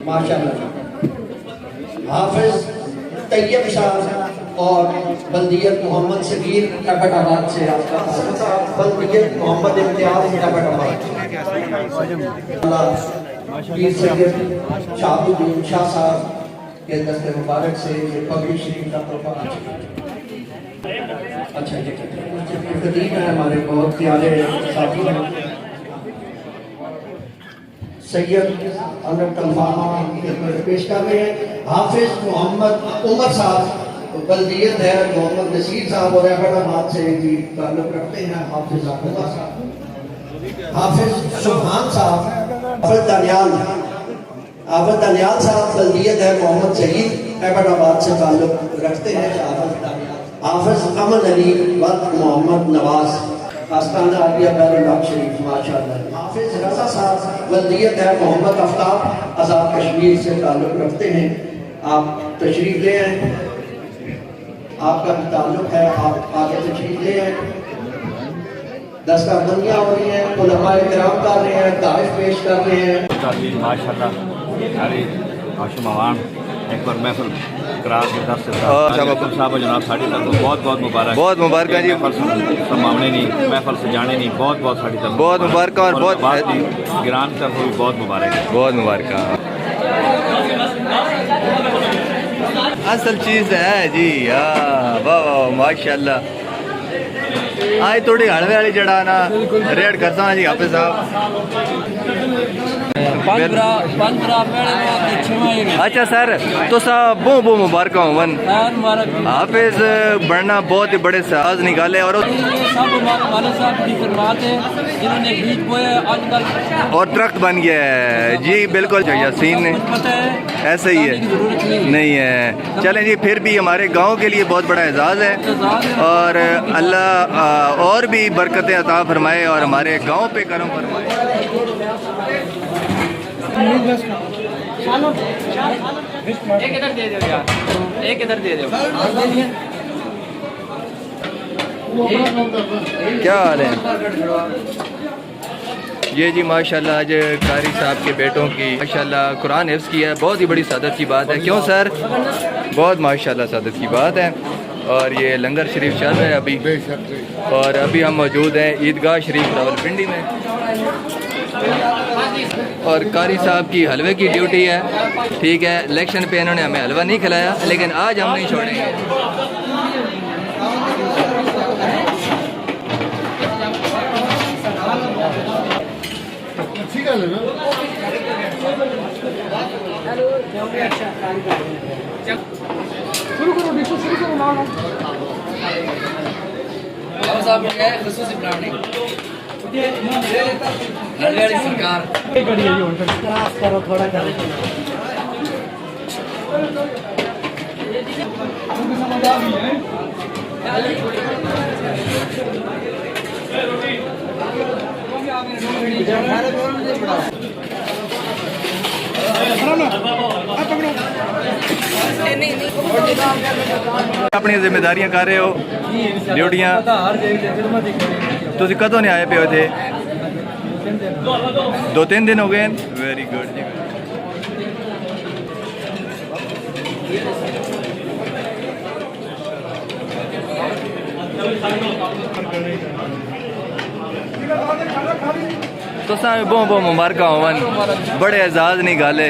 माशाअल्लाह हाफिज तैयब साहब और बल्दियत मोहम्मद सगीर एबटाबाद से आपका बल्दियत मोहम्मद इम्तियाज एबटाबाद पीर सैयद शाहुद्दीन शाह साहब के दस्ते मुबारक से ये पगड़ी शरीफ का तोहफा। अच्छा ये कदीम है हमारे बहुत प्यारे साथी हैं सैयद अनंत तलफामा पेश कर रहे हैं। हाफिज मोहम्मद उमर साहब बल्दियत है मोहम्मद नसीर साहब और एबटाबाद से भी ताल्लुक रखते हैं। हाफिज उमर साहब, हाफिज सुभान साहब, हाफिज दानियाल साहब बल्दियत है मोहम्मद शहीद एबटाबाद से ताल्लुक रखते हैं। हाफिज अमन अली वक्त मोहम्मद नवाज आस्ताना आलिया बैरुल्लाह शरीफ माशाअल्लाह। हाफिज रजा साहब बल्दियत है मोहम्मद आफ्ताब आज़ाद कश्मीर से ताल्लुक रखते हैं। आप तशरीफ ले आए, आपका भी ताल्लुक है, आप आगे तशरीफ ले आए। दस्तबंदियाँ हो रही हैं, उलमाए किराम कर रहे हैं, तारीफ पेश कर रहे हैं। माशाअल्लाह सारी माशूम आवाम एक बार महफिल करार के दस से साहब जनाब साड़ी तक बहुत बहुत मुबारक, बहुत मुबारक जी। समावने नहीं महफिल सजाने नहीं बहुत बहुत साड़ी तक बहुत मुबारक और बहुत गिरान तरफ भी बहुत मुबारक, बहुत मुबारक। असल चीज़ है जी, वाह वाह माशाअल्लाह। आज थोड़ी हलवे वाली जड़ा ना रेड करता जी हाफिज साहब। अच्छा सर तो साहब बहुत मुबारक हो वन हाफिज बढ़ना बहुत ही बड़े साज निकाले और दरख्त बन गया है जी। बिल्कुल यासीन ने ऐसा ही है नहीं है। चलें जी फिर भी हमारे गांव के लिए बहुत बड़ा एजाज़ है और अल्लाह और भी बरकतें अता फरमाए और हमारे गांव पे करम फरमाए। एक इधर दे दो यार, एक इधर दे दो। क्या हाल है? ये जी माशाल्लाह आज कारी साहब के बेटों की माशाल्लाह कुरान हिफ्ज़ किया है, बहुत ही बड़ी सादत की बात है। क्यों सर? बहुत माशाल्लाह सादत की बात है। और ये लंगर शरीफ चल रहा है अभी और अभी हम मौजूद हैं ईदगाह शरीफ रावलपिंडी में और कारी साहब की हलवे की ड्यूटी है। ठीक है, इलेक्शन पे इन्होंने हमें हलवा नहीं खिलाया लेकिन आज हम नहीं छोड़ेंगे। शुरू करो डिशो शुरू करो ना साहब है खसूसी ब्रांडिंग हरियाणा सरकार बड़ी है ये क्रॉस करो थोड़ा करो। अपनी जिम्मेदारियां कर रहे हो ड्यूटियां। तुम कदों नहीं आए पे थे? 2-3 दिन हो गए। वेरी गुड जी। तो बहुत बहुत मुबारक होवन, बड़े एजाज नहीं गाले।